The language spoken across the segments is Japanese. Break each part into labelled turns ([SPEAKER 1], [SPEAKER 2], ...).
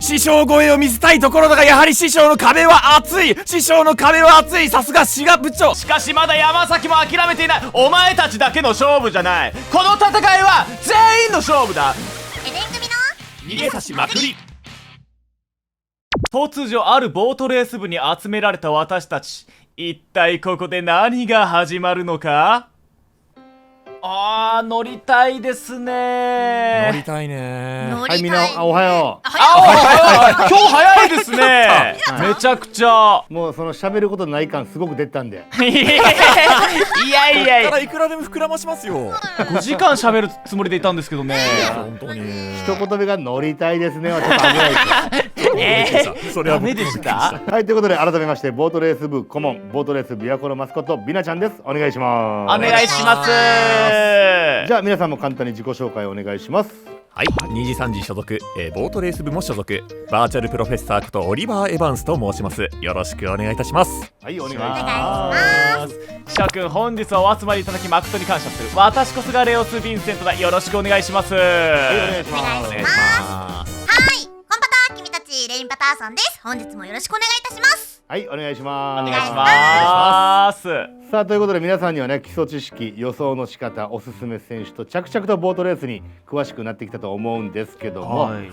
[SPEAKER 1] 師匠超えを見せたいところだが、やはり師匠の壁は厚い。師匠の壁は厚い。さすが志賀部長。
[SPEAKER 2] しかしまだ山崎も諦めていない。お前たちだけの勝負じゃない。この戦いは全員の勝負だ。
[SPEAKER 3] エレン組の
[SPEAKER 1] 逃げ差しまくり。
[SPEAKER 2] 突如あるボートレース部に集められた私たち、一体ここで何が始まるのか。乗りたいですね。
[SPEAKER 1] 乗りたいね。
[SPEAKER 3] 乗
[SPEAKER 4] はい、
[SPEAKER 3] りたいね。
[SPEAKER 4] みんなおはよ
[SPEAKER 2] 今日早いですね。めちゃくちゃ。
[SPEAKER 4] う。もうその喋ることない感すごく出たんで。
[SPEAKER 2] いやいやいや、
[SPEAKER 1] だからいくらでも膨らましますよ。
[SPEAKER 2] 5時間喋るつもりでいたんですけどね。
[SPEAKER 1] 本当に。
[SPEAKER 4] 一言目が乗りたいですねはちょっと危ないですよ。
[SPEAKER 1] それは
[SPEAKER 2] ダメでした
[SPEAKER 4] はい、ということで改めましてボートレース部顧問、ボートレース琵琶湖のマスコットビナちゃんです。お願いします。
[SPEAKER 2] お願いします。
[SPEAKER 4] じゃあ皆さんも簡単に自己紹介をお願いします。
[SPEAKER 1] はい、2時3時所属、ボートレース部も所属、バーチャルプロフェッサーことオリバー・エヴァンスと申します。よろしくお願いいたします。
[SPEAKER 4] はい、お願いし
[SPEAKER 3] お願いし
[SPEAKER 4] ま
[SPEAKER 3] ます。
[SPEAKER 2] シャ君、本日はお集まりいただき誠に感謝する。私こそがレオス・ヴィンセントだ。よろしくお願いします。
[SPEAKER 4] す。はい、お願いし
[SPEAKER 3] お願い
[SPEAKER 4] ます。
[SPEAKER 3] します。はい、コンパター君たちレインパターソンです。本日もよろしくお願いいたします。
[SPEAKER 4] はい、お願いします。
[SPEAKER 2] お願いします。
[SPEAKER 4] さあ、ということで皆さんにはね、基礎知識、予想の仕方、おすすめ選手と着々とボートレースに詳しくなってきたと思うんですけども、
[SPEAKER 2] はい
[SPEAKER 3] はい。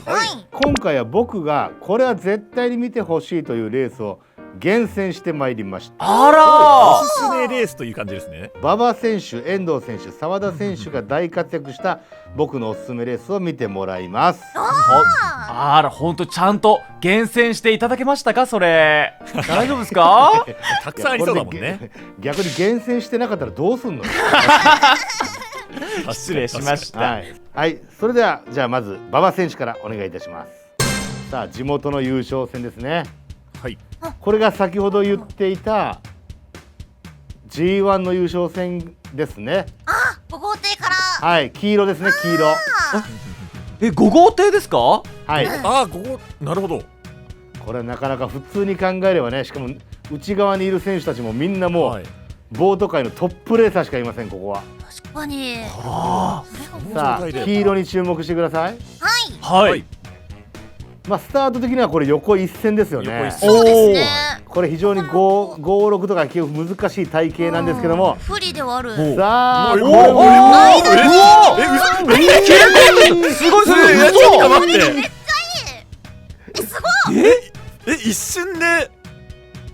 [SPEAKER 4] 今回は僕がこれは絶対に見てほしいというレースを厳選してまいりました。
[SPEAKER 2] あ
[SPEAKER 1] お
[SPEAKER 2] ら
[SPEAKER 1] すすめレースという感じですね。
[SPEAKER 4] 馬場選手、遠藤選手、澤田選手が大活躍した僕のおすすめレースを見てもらいます。
[SPEAKER 2] あら、ほんとちゃんと厳選していただけましたか。それ大丈夫ですか。
[SPEAKER 1] たくさんありそうだもんね。
[SPEAKER 4] 逆に厳選してなかったらどうすんの
[SPEAKER 2] 失礼しました。
[SPEAKER 4] はい、はい、それではじゃあまず馬場選手からお願いいたします。さあ、地元の優勝戦ですね。
[SPEAKER 1] はい。
[SPEAKER 4] これが先ほど言っていた G1 の優勝戦ですね。
[SPEAKER 3] 5号艇から。
[SPEAKER 4] はい、黄色ですね、黄色。
[SPEAKER 2] 5号艇ですか。
[SPEAKER 4] はい、
[SPEAKER 1] ああ、ここなるほど。
[SPEAKER 4] これはなかなか普通に考えればね、しかも内側にいる選手たちもみんなもう、
[SPEAKER 1] はい。
[SPEAKER 4] ボート界のトップレーサーしかいません、ここは。
[SPEAKER 3] 確かに。
[SPEAKER 2] あ
[SPEAKER 4] さあ、黄色に注目してください。
[SPEAKER 2] あ、はい。
[SPEAKER 4] まあ、スタート的にはこれ横一線ですよね。
[SPEAKER 1] 横一線
[SPEAKER 3] そうですね。
[SPEAKER 4] これ非常に556とか結構難しい体型なんですけども、
[SPEAKER 3] 不利ではある。
[SPEAKER 4] さあ、これ
[SPEAKER 1] おお
[SPEAKER 4] も
[SPEAKER 2] すごいすごい。
[SPEAKER 1] ちょっと待って。
[SPEAKER 3] すごい。
[SPEAKER 1] 一瞬で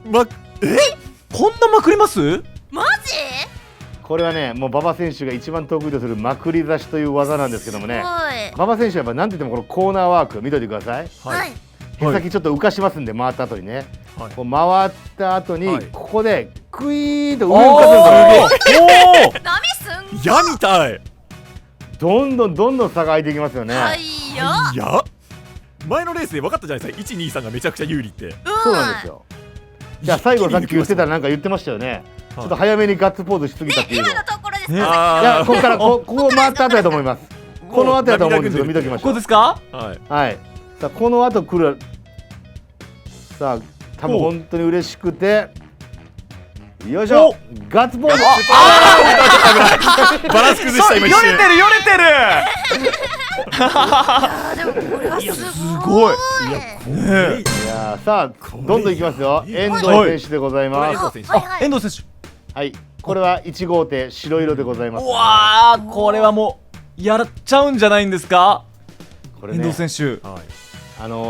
[SPEAKER 2] こんなまくります。
[SPEAKER 3] マジ？
[SPEAKER 4] これはね、もう馬場選手が一番得意とするまくり差しという技なんですけどもね、
[SPEAKER 3] はい。
[SPEAKER 4] 馬場選手はやっぱ何といってもこのコーナーワーク見といてください。
[SPEAKER 3] はい。
[SPEAKER 4] 手先ちょっと浮かしますんで、回った後にね、
[SPEAKER 1] はい
[SPEAKER 4] こう回った後に、
[SPEAKER 1] はい
[SPEAKER 4] ここでクイーンと上に浮かすんですよ。
[SPEAKER 3] 波すん。
[SPEAKER 1] 矢みたい。
[SPEAKER 4] どんどん差が開いていきますよね。
[SPEAKER 3] はいよ。
[SPEAKER 1] いや、前のレースで分かったじゃないですか。1、2、3がめちゃくちゃ有利って。
[SPEAKER 4] そうなんですよ。じゃあ最後さっき言ってたらなんか言ってましたよね。ちょっと早めにガッツポーズしすぎたっていうの。い
[SPEAKER 3] 今のところです
[SPEAKER 2] ね
[SPEAKER 3] か？
[SPEAKER 4] や、ここからここ回った後だと思います。この後だと思うんですけど、見ときまし
[SPEAKER 2] ここ
[SPEAKER 4] ょう。
[SPEAKER 2] ですか。
[SPEAKER 1] はい。
[SPEAKER 4] はい。さあ、この後来る。さあ、多分本当に嬉しくて。よいしょ。ガッツポーズ。
[SPEAKER 1] バランス崩した今一瞬。
[SPEAKER 2] よれてるよれてる。
[SPEAKER 3] あーでもこれはすごい。
[SPEAKER 4] いやー、さあ、どんどんいきますよ。遠藤選手でございます。
[SPEAKER 1] 選手。
[SPEAKER 3] はいはい。
[SPEAKER 2] 遠藤選
[SPEAKER 4] はい。これは1号艇白色でございま
[SPEAKER 2] 手。
[SPEAKER 4] す。
[SPEAKER 2] うわー、これはもうやっちゃうんじゃないんですか。遠
[SPEAKER 4] これね、
[SPEAKER 2] 藤選手。
[SPEAKER 1] はい。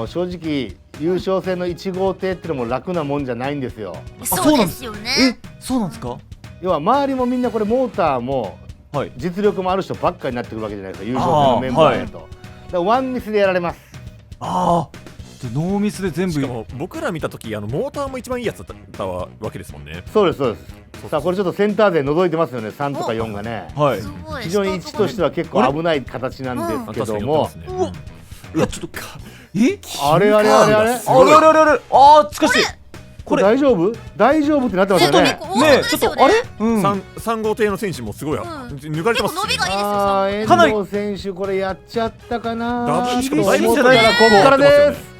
[SPEAKER 4] 正直優勝戦の1号艇ってのも楽なもんじゃないんですよ。
[SPEAKER 3] そうですよね。
[SPEAKER 2] そうなんですか。
[SPEAKER 4] 要は周りもみんなこれモーターも
[SPEAKER 2] はい。
[SPEAKER 4] 実力もある人ばっかりになってくるわけじゃないですか、優勝戦のメンバーだと。だからワンミスでやられます。
[SPEAKER 2] ああ。ノーミスで全部。
[SPEAKER 1] しかも僕ら見た時モーターも一番いいやつだったわけですもんね。
[SPEAKER 4] そうですそうです。さあ、これちょっとセンター勢覗いてますよね、3とか4がね。
[SPEAKER 2] はい
[SPEAKER 3] す。ごい。
[SPEAKER 4] 非常に位置としては結構危ない形なんですけ
[SPEAKER 1] 確か
[SPEAKER 4] ども
[SPEAKER 1] に寄ってます、ね。
[SPEAKER 2] いやちょっと
[SPEAKER 4] あれあれあれあれ、
[SPEAKER 2] あれあれあれあー、しかし
[SPEAKER 4] これ大丈夫大丈夫ってなってますよね。
[SPEAKER 2] ねえ、ちょっとあれ。うん。
[SPEAKER 1] 3号艇の選手もすごい抜かれてますしね。
[SPEAKER 3] 結構伸びがいいですよ。
[SPEAKER 4] 遠
[SPEAKER 2] かなり
[SPEAKER 4] 藤選手これやっちゃったかな。
[SPEAKER 1] ダブルしかも
[SPEAKER 2] だいぶ
[SPEAKER 4] 思ったらここからです。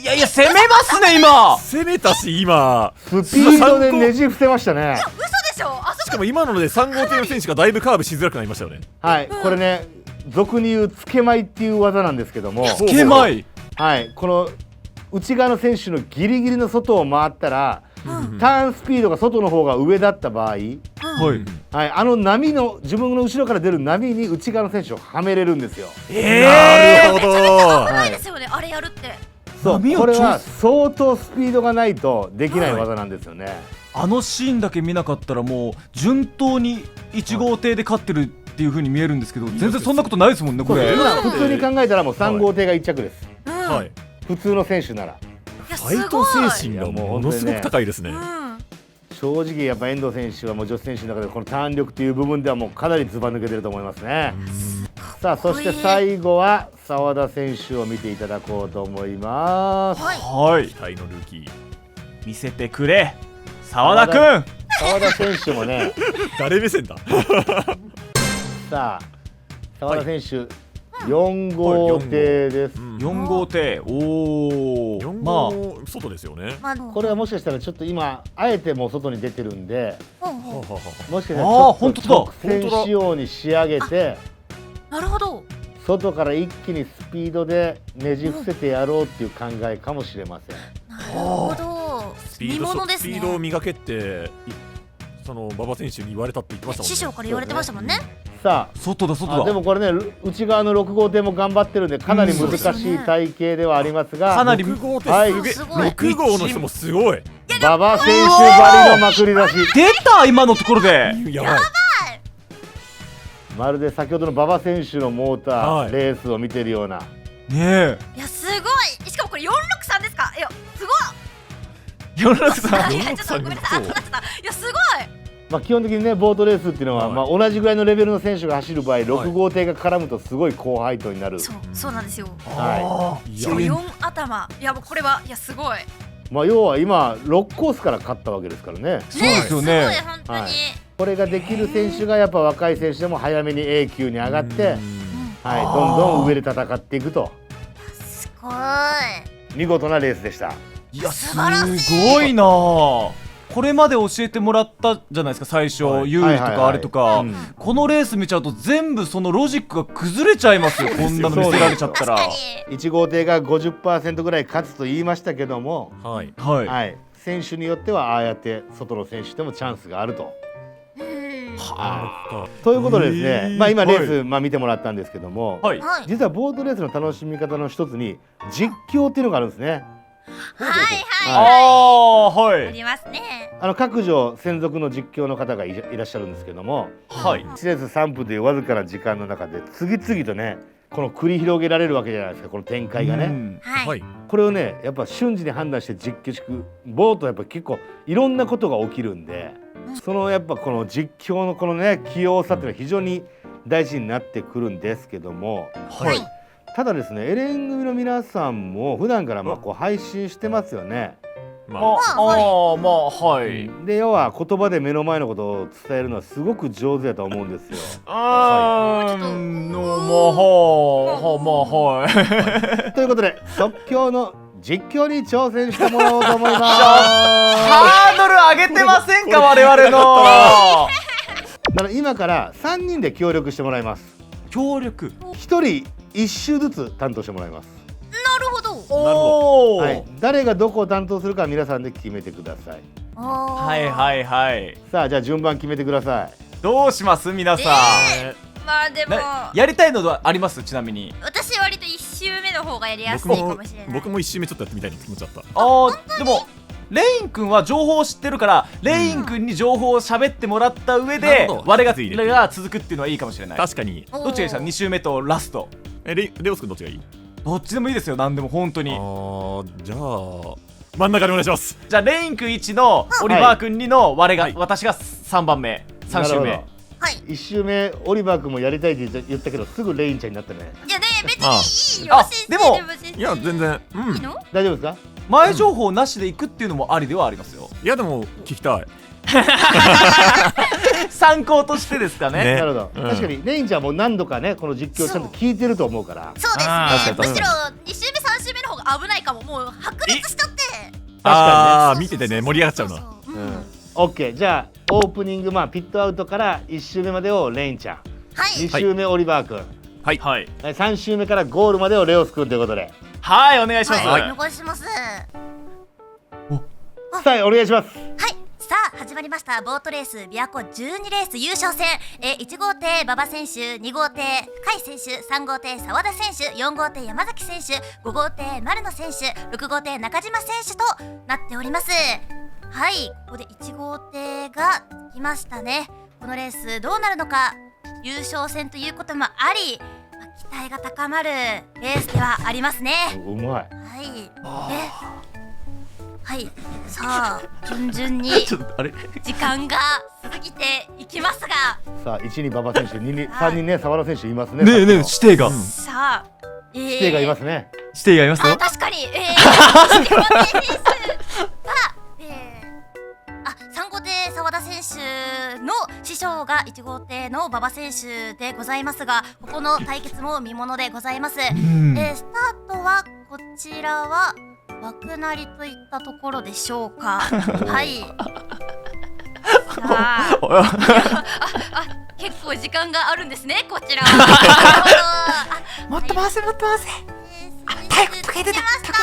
[SPEAKER 2] いやいや、攻めますね今。
[SPEAKER 1] 攻めたし今。
[SPEAKER 4] スピードでねじ伏せましたね。
[SPEAKER 3] 嘘でしょ。あそこ。
[SPEAKER 1] しかも今ので3号艇の選手がだいぶカーブしづらくなりましたよね。
[SPEAKER 4] はい、これね、俗に言うつけまいっていう技なんですけども、
[SPEAKER 1] そう
[SPEAKER 2] つけまい。
[SPEAKER 4] はい、この内側の選手のギリギリの外を回ったら、ターンスピードが外の方が上だった場合、
[SPEAKER 2] はい
[SPEAKER 4] はい、あの波の自分の後ろから出る波に内側の選手をはめれるんですよ。
[SPEAKER 1] なるほど。
[SPEAKER 3] ないですよね、あれやるって。
[SPEAKER 4] そう、
[SPEAKER 2] 波を
[SPEAKER 4] これは相当スピードがないとできない技なんですよね。
[SPEAKER 2] あのシーンだけ見なかったらもう順当に1号艇で勝ってるっていう風に見えるんですけど、全然そんなことないですもんねこれ。
[SPEAKER 4] 今普通に考えたらもう3号艇が1着です、
[SPEAKER 1] はい。
[SPEAKER 4] 普通の選手なら。
[SPEAKER 3] いや、
[SPEAKER 1] ファイト精神がものすごく高いですね。
[SPEAKER 4] 正直やっぱ遠藤選手はもう女子選手の中でこのターン力という部分ではもうかなりずば抜けてると思いますね。さあそして最後は澤田選手を見ていただこうと思います。
[SPEAKER 2] はい
[SPEAKER 1] 期待のルーキー。
[SPEAKER 2] 見せてくれ澤田くん。
[SPEAKER 4] 澤田選手もね
[SPEAKER 1] 誰目線だ。
[SPEAKER 4] さあ澤田選手、4号艇です、
[SPEAKER 2] 4号艇、おお、
[SPEAKER 1] 4
[SPEAKER 2] まあ
[SPEAKER 1] 号外ですよね。
[SPEAKER 4] これはもしかしたらちょっと今あえてもう外に出てるんで、もしかしたらち
[SPEAKER 2] あー
[SPEAKER 4] ょっと
[SPEAKER 2] 本当だ
[SPEAKER 4] 直線仕様に仕上げて
[SPEAKER 3] なるほど。
[SPEAKER 4] 外から一気にスピードでねじ伏せてやろうっていう考えかもしれません。
[SPEAKER 3] なるほど。見物ですね。
[SPEAKER 1] スピードを磨けってその馬場選手に言われたって言ってましたもんね。
[SPEAKER 3] 師匠から言われてましたもんね。
[SPEAKER 4] さ
[SPEAKER 2] 外だ
[SPEAKER 4] あ
[SPEAKER 2] 外だ。
[SPEAKER 4] でもこれね内側の6号艇も頑張ってるんでかなり難しい体型ではありますが、
[SPEAKER 2] かなり
[SPEAKER 1] 6号って
[SPEAKER 4] はい
[SPEAKER 1] すげえ。
[SPEAKER 3] すごい
[SPEAKER 1] 6号の人もすごい。
[SPEAKER 4] 馬場選手ばりのまくり出し、
[SPEAKER 2] 出た今のところで。
[SPEAKER 1] やばい。
[SPEAKER 4] まるで先ほどの馬場選手のモーター、
[SPEAKER 1] はい
[SPEAKER 4] レースを見てるような。
[SPEAKER 2] ねえ。
[SPEAKER 3] いや、すごい。しかもこれ463ですか。いや、すご
[SPEAKER 2] 463さん。
[SPEAKER 3] い。いや、ちょっとごめんなさい。熱くなっちゃった。いや、すごい。
[SPEAKER 4] まあ、基本的にねボートレースっていうのは、
[SPEAKER 1] はい
[SPEAKER 4] まあ、同じぐらいのレベルの選手が走る場合6号艇が絡むとすごい高配当になる、
[SPEAKER 3] そうなんですよ。
[SPEAKER 4] はい
[SPEAKER 3] しかも4頭。いや、もうこれは、いや、すごい。
[SPEAKER 4] まあ、要は今6コースから勝ったわけですからね。
[SPEAKER 2] そうですよね
[SPEAKER 3] すごい、本当に。
[SPEAKER 4] はいこれができる選手がやっぱ若い選手でも早めに A 級に上がって、はい、どんどん上で戦っていくと
[SPEAKER 3] すごい。
[SPEAKER 4] 見事なレースでした。
[SPEAKER 2] いやす
[SPEAKER 3] 素晴らしい
[SPEAKER 2] ごいなあ。これまで教えてもらったじゃないですか最初、
[SPEAKER 1] はい
[SPEAKER 2] 有利とかあれとか、
[SPEAKER 4] うん
[SPEAKER 2] このレース見ちゃうと全部そのロジックが崩れちゃいますよこんなの見せられちゃったら。
[SPEAKER 3] 確かに。
[SPEAKER 4] 1号艇が 50% ぐらい勝つと言いましたけども、
[SPEAKER 1] はい。
[SPEAKER 2] はい、
[SPEAKER 4] はい、選手によってはああやって外の選手でもチャンスがあると。
[SPEAKER 1] は
[SPEAKER 4] ということでですね、
[SPEAKER 2] へー
[SPEAKER 4] まあ、今レー
[SPEAKER 2] は
[SPEAKER 4] ス、まあ、見てもらったんですけども、
[SPEAKER 2] はい
[SPEAKER 3] はい。
[SPEAKER 4] 実はボートレースの楽しみ方の一つに実況っていうのがあるんですね。
[SPEAKER 3] はい
[SPEAKER 2] あ
[SPEAKER 3] は
[SPEAKER 2] あはい
[SPEAKER 3] い。ありますね。
[SPEAKER 4] 各条専属の実況の方がいらっしゃるんですけども、
[SPEAKER 2] はい
[SPEAKER 4] 1レース3分というわずかな時間の中で次々とねこの繰り広げられるわけじゃないですか、この展開がね。
[SPEAKER 2] うん
[SPEAKER 3] はい。
[SPEAKER 1] はい。
[SPEAKER 4] これをねやっぱ瞬時に判断して実況していくボートはやっぱ結構いろんなことが起きるんで、そのやっぱこの実況のこのね器用さっていうのは非常に大事になってくるんですけども、
[SPEAKER 3] はい。
[SPEAKER 4] ただですねエレン組の皆さんも普段からまあこう配信してますよね。
[SPEAKER 1] ま
[SPEAKER 2] あ
[SPEAKER 1] あ
[SPEAKER 2] あまあはい
[SPEAKER 4] で要は言葉で目の前のことを伝えるのはすごく上手だと思うんですよ。
[SPEAKER 2] あーまあはい
[SPEAKER 4] ということで即興の実況に挑戦してもらおうと思います。
[SPEAKER 2] ハードル上げてませんか我々の
[SPEAKER 4] だから今から3人で協力してもらいます。
[SPEAKER 2] 協力。
[SPEAKER 4] 1人1周ずつ担当してもらいます。
[SPEAKER 3] なるほど。
[SPEAKER 2] おお、
[SPEAKER 4] はい、誰がどこを担当するか皆さんで決めてください。
[SPEAKER 2] はいはいはい。
[SPEAKER 4] さあじゃあ順番決めてください。
[SPEAKER 2] どうします皆さん、
[SPEAKER 3] まあでも
[SPEAKER 2] やりたいのはありますちなみに。
[SPEAKER 3] 私割と1周目の方がやりやすい
[SPEAKER 1] 僕も
[SPEAKER 3] かもしれない。
[SPEAKER 1] 僕も一周目ちょっとやってみたいな気持ちだった。
[SPEAKER 2] でもレイン君は情報を知ってるからレイン君に情報を喋ってもらった上
[SPEAKER 1] な
[SPEAKER 2] で
[SPEAKER 1] るほど
[SPEAKER 2] 我が続くっていうのはいいかもしれない。
[SPEAKER 1] 確かに。
[SPEAKER 3] おー
[SPEAKER 2] どっちがいいですか2周目とラスト。
[SPEAKER 1] レオス君どっちがいい？
[SPEAKER 2] どっちでもいいですよ何でも本当に。
[SPEAKER 1] じゃあ真ん中にお願いします。
[SPEAKER 2] じゃあレイン君1のオリバー君2の私が3番目3周目。
[SPEAKER 4] なるほど。
[SPEAKER 3] はい。
[SPEAKER 4] 1周目オリバー君もやりたいって言ったけどすぐレインちゃんになったね。
[SPEAKER 3] いやね別
[SPEAKER 1] あ
[SPEAKER 3] にいいよ
[SPEAKER 2] あ
[SPEAKER 3] 先生
[SPEAKER 2] でも
[SPEAKER 3] 先生
[SPEAKER 1] いや全然
[SPEAKER 3] いいの？
[SPEAKER 4] 大丈夫ですか？
[SPEAKER 2] 前情報なしで行くっていうのもありではありますよ。
[SPEAKER 1] いやでも聞きたい。
[SPEAKER 2] 参考としてですかね。
[SPEAKER 1] ね
[SPEAKER 4] なるほど、
[SPEAKER 1] うん
[SPEAKER 4] 確かにレインちゃんも何度かねこの実況をちゃんと聞いてると思うから。
[SPEAKER 3] そうです
[SPEAKER 2] あ
[SPEAKER 3] ね。
[SPEAKER 1] ー確かに
[SPEAKER 3] むしろ2周目3周目の方が危ないかも。もう白熱しちゃって。
[SPEAKER 1] ああ見ててね盛り上がっちゃうな。
[SPEAKER 3] そうそう。
[SPEAKER 4] うん、オッケー。じゃあオープニングピットアウトから1周目までをレインちゃん、
[SPEAKER 3] はい。
[SPEAKER 4] 2周目オリバー君、
[SPEAKER 1] はい
[SPEAKER 2] はい
[SPEAKER 4] 3周目からゴールまでをレオス君ということで
[SPEAKER 2] はいお願いします、
[SPEAKER 3] はい、お願いします。
[SPEAKER 4] さあお願いします。
[SPEAKER 3] はい、さあ始まりましたボートレース琵琶湖12レース優勝戦、1号艇馬場選手、2号艇甲斐選手、3号艇澤田選手、4号艇山崎選手、5号艇丸野選手、6号艇中島選手となっております。はい、ここで1号艇が来ましたね。このレースどうなるのか、優勝戦ということもあり、期待が高まるレースではありますね。
[SPEAKER 4] うまい。
[SPEAKER 3] はいはい、さあ順々に
[SPEAKER 2] ちょっとあれ
[SPEAKER 3] 時間が過ぎていきますが、
[SPEAKER 4] さあ1に馬場選手、2に3人ね澤田選手いますね。
[SPEAKER 2] ねえねえ指定が
[SPEAKER 3] さあ、
[SPEAKER 4] 指定がいますね。
[SPEAKER 2] 指定がいますよ。
[SPEAKER 3] 確かに、3号艇澤田選手の師匠が1号艇の馬場選手でございますが、ここの対決も見ものでございます。スタートはこちらは枠なりといったところでしょうか。はいさあ結構時間があるんですね、こちらは。
[SPEAKER 2] もっと回せもっと回せ。
[SPEAKER 3] タイム出ました。さ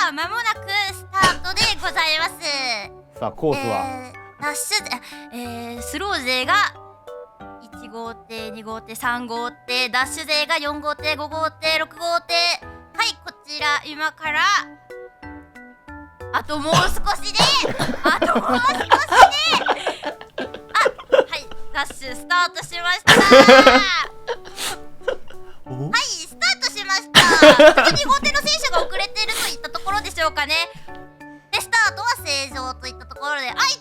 [SPEAKER 3] あ間もなくスタートでございます。
[SPEAKER 4] さあコースは、
[SPEAKER 3] ダッシュスロー勢が1号艇、2号艇、3号艇、ダッシュ勢が4号艇、5号艇、6号艇。はい、こちら今からあともう少しではい、ダッシュスタートしましたはい、スタートしました。2号艇の選手が遅れているといったところでしょうかね。で、スタートは正常といったところで、1号艇の選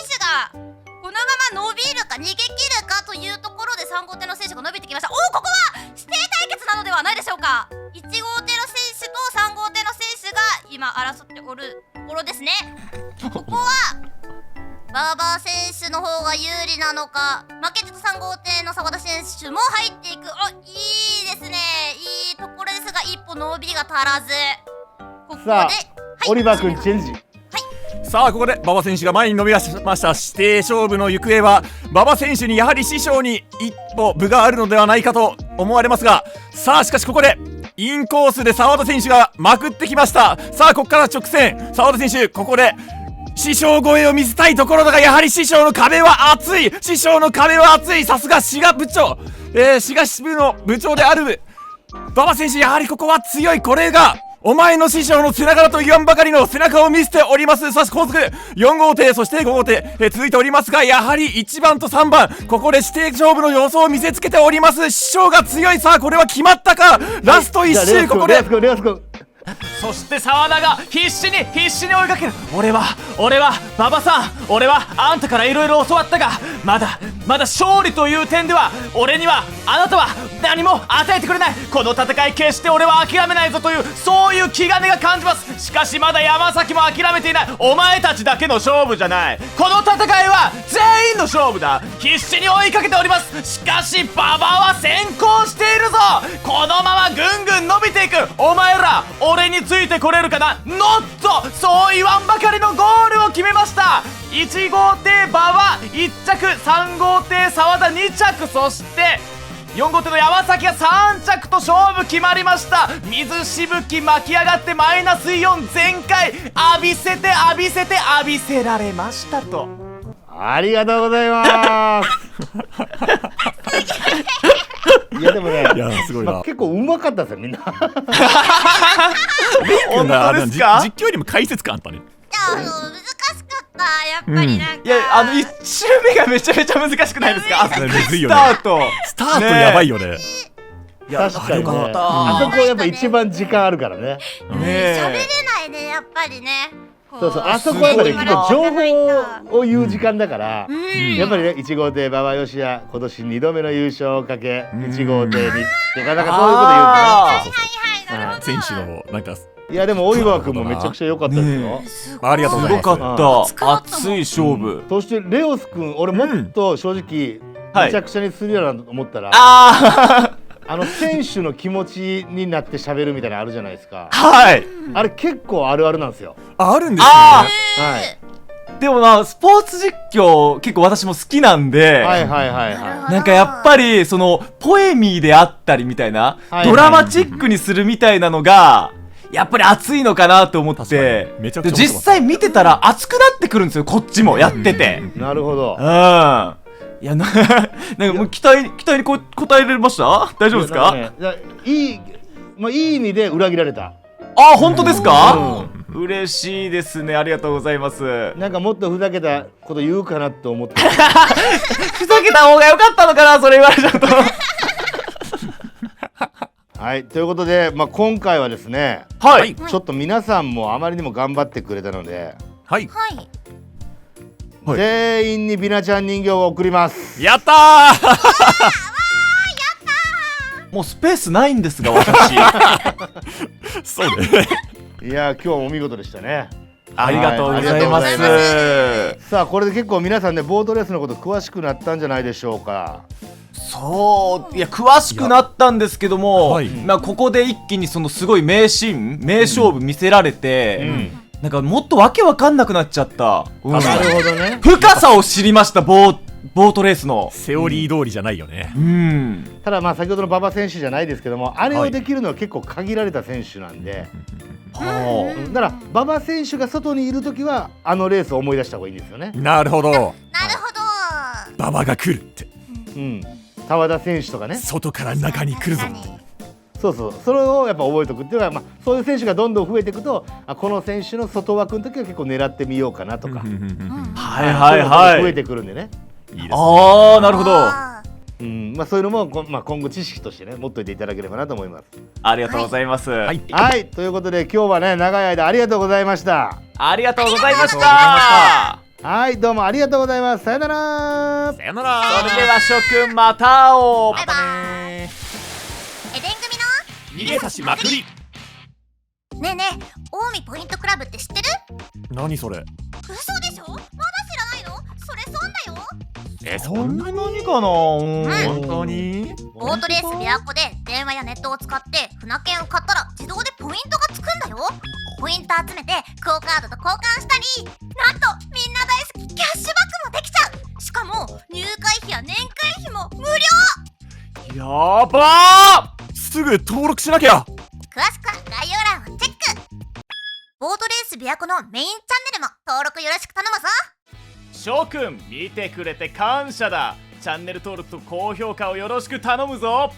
[SPEAKER 3] 手がこのまま伸びるか逃げ切るかというところで3号艇の選手が伸びてきました。ここは指定対決なのではないでしょうか。1号艇の選手と3号艇の選手が今争っておるところですね。ここはバーバー選手の方が有利なのか、負けじと3号艇の澤田選手も入っていく。いいですね、いいところですが一歩伸びが足らず、ここで、
[SPEAKER 4] さあ、オリバー君チェンジ。
[SPEAKER 1] さあここで馬場選手が前に伸び出しました。指定勝負の行方は馬場選手にやはり師匠に一歩分があるのではないかと思われますが、さあしかしここでインコースで澤田選手がまくってきました。さあここから直線、澤田選手ここで師匠超えを見せたいところだが、やはり師匠の壁は厚い。師匠の壁は厚い。さすが滋賀部長、滋賀支部の部長である馬場選手、やはりここは強い。これがお前の師匠の背中だと言わんばかりの背中を見せております。さし後続4号艇そして5号艇、続いておりますが、やはり1番と3番ここで指定勝負の様子を見せつけております。師匠が強い。さあこれは決まったか。ラスト1周、ここで
[SPEAKER 4] レオス君
[SPEAKER 2] そして澤田が必死に追いかける。俺は馬場さん、俺はあんたからいろいろ教わったが、まだ勝利という点では俺にはあなたは何も与えてくれない。この戦い決して俺は諦めないぞという、そういう気兼ねが感じます。しかしまだ山崎も諦めていない。お前たちだけの勝負じゃない、この戦いは全員の勝負だ。必死に追いかけております。しかし馬場は先行しているぞ。このままぐんぐん伸びていく。お前ら俺についてこれるかな。ノット、そう言わんばかりのゴールを決めました。1号艇馬場1着、3号艇澤田2着、そして4号艇の山崎が3着と勝負決まりました。水しぶき巻き上がってマイナス4全開、浴びせられましたと。
[SPEAKER 4] ありがとうございますいやでもね、
[SPEAKER 1] いやすごいな、
[SPEAKER 4] 結構うまかったですよみんな
[SPEAKER 2] 本当ですか。
[SPEAKER 1] 実況よりも解説感あったね。
[SPEAKER 3] いや、難しかったやっぱりなんか、
[SPEAKER 2] いや1周目がめちゃめちゃ難しくないですか。
[SPEAKER 1] むずい
[SPEAKER 2] ス
[SPEAKER 1] よね。
[SPEAKER 2] タート
[SPEAKER 1] スタートやばいよね。
[SPEAKER 2] いや
[SPEAKER 4] 確かにね、
[SPEAKER 2] よかった
[SPEAKER 4] あそこやっぱ一番時間あるからね。
[SPEAKER 3] 喋れないね、やっぱりね。
[SPEAKER 4] そうそう、あそこはやっぱり結構情報を言う時間だから、
[SPEAKER 3] うん
[SPEAKER 4] やっぱりね、1号艇馬場義也今年2度目の優勝をかけ、1号艇にとかなんかそういうこと言うん
[SPEAKER 3] はいはい、なるほど。
[SPEAKER 1] 選手のなんか、
[SPEAKER 4] いやでもオリバー君もめちゃくちゃ良かったですよ。
[SPEAKER 3] すごい
[SPEAKER 1] ありがとうございます
[SPEAKER 2] すごかった。熱い勝負。
[SPEAKER 4] そしてレオス君、俺もっと正直めちゃくちゃにするようなと思ったら、選手の気持ちになって喋るみたいなのあるじゃないですか。
[SPEAKER 2] はい。
[SPEAKER 4] あれ結構あるあるなんですよ。
[SPEAKER 1] あるんですね。
[SPEAKER 4] はい。
[SPEAKER 2] でもスポーツ実況結構私も好きなんで、
[SPEAKER 4] はいはいはいは
[SPEAKER 2] なんかやっぱりそのポエミーであったりみたいな、
[SPEAKER 4] はい
[SPEAKER 2] ドラマチックにするみたいなのがやっぱり熱いのかなと思って
[SPEAKER 1] 確かにめちゃくちゃ
[SPEAKER 2] で実際見てたら熱くなってくるんですよ、こっちもやってて。
[SPEAKER 4] い。なるほど。
[SPEAKER 2] いやなんかもう期待に応えれました？大丈夫ですか？
[SPEAKER 4] いやなんかねいい、まあいい意味で裏切られた。
[SPEAKER 2] あ、本当ですか？嬉しいですね、ありがとうございます。
[SPEAKER 4] なんかもっとふざけたこと言うかなと思って。
[SPEAKER 2] ふざけた方が良かったのかな、それ言われちゃうと。
[SPEAKER 4] はい、ということで、まあ、今回はですね、
[SPEAKER 2] はい
[SPEAKER 4] ちょっと皆さんもあまりにも頑張ってくれたので、
[SPEAKER 1] はい
[SPEAKER 3] はい。
[SPEAKER 1] はい
[SPEAKER 4] 全員にビナちゃん人形を送ります。
[SPEAKER 1] やったー
[SPEAKER 2] もうスペースないんですが、私。
[SPEAKER 1] そうね
[SPEAKER 4] いや今日もお見事でしたね。
[SPEAKER 2] ありがとうございま
[SPEAKER 4] はいありがとうござい
[SPEAKER 2] す。
[SPEAKER 4] さあこれで結構皆さんねボートレースのこと詳しくなったんじゃないでしょうか。
[SPEAKER 2] そういや詳しくなったんですけども、
[SPEAKER 1] はい
[SPEAKER 2] まあここで一気にそのすごい名シーン名勝負見せられて、なんかもっとわけわかんなくなっちゃった、
[SPEAKER 4] なるほどね。
[SPEAKER 2] 深さを知りました、ボートレースの。
[SPEAKER 1] セオリー通りじゃないよね。
[SPEAKER 4] ただまあ先ほどの馬場選手じゃないですけども、あれをできるのは結構限られた選手なんで、
[SPEAKER 2] は
[SPEAKER 4] だから馬場選手が外にいる時はあのレースを思い出した方がいいんですよね。
[SPEAKER 1] なるほど。
[SPEAKER 3] なるほど。
[SPEAKER 1] 馬場が来るって
[SPEAKER 4] うん。田和田選手とかね。
[SPEAKER 1] 外から中に来るぞ。
[SPEAKER 3] 確かに
[SPEAKER 4] そうそう。それをやっぱ覚えておくっていうのは、まあそういう選手がどんどん増えていくと、あこの選手の外枠の時は結構狙ってみようかなとか、
[SPEAKER 2] はいはいはい。
[SPEAKER 4] 増えてくるんでね。
[SPEAKER 1] いいですね。
[SPEAKER 2] ああ、なるほど。
[SPEAKER 3] あ
[SPEAKER 4] うん。まあそういうのもまあ今後知識としてね持っといていただければなと思います。
[SPEAKER 2] ありがとうございます。
[SPEAKER 1] はい
[SPEAKER 4] はい。ということで今日はね長い間ありがとうございました。
[SPEAKER 2] ありがとうございまし
[SPEAKER 1] ありがとうございま
[SPEAKER 2] た。
[SPEAKER 4] はいどうもありがとうございます。さよなら。
[SPEAKER 1] さよなら。
[SPEAKER 2] それでは諸君また会おう。
[SPEAKER 3] バイバイ
[SPEAKER 1] ね
[SPEAKER 3] エデン組
[SPEAKER 1] 逃げさしまくり。
[SPEAKER 3] のねえねえ近江ポイントクラブって知ってる？
[SPEAKER 1] 何それ？
[SPEAKER 3] 嘘でしょ？まだ知らないの？それ損だよ。
[SPEAKER 1] そんな
[SPEAKER 2] 何かな。
[SPEAKER 1] 本当に？
[SPEAKER 3] ボートレース琵琶湖で電話やネットを使って船券を買ったら自動でポイントがつくんだよ。ポイント集めてクオカードと交換したり、なんとみんな大好きキャッシュバックもできちゃう。しかも入会費や年会費も無料。
[SPEAKER 2] やばー。
[SPEAKER 1] すぐ登録しなきゃ。
[SPEAKER 3] 詳しくは概要欄をチェック。ボートレース琵琶湖のメインチャンネルも登録よろしく頼むぞ。
[SPEAKER 2] 諸君見てくれて感謝だ。チャンネル登録と高評価をよろしく頼むぞ。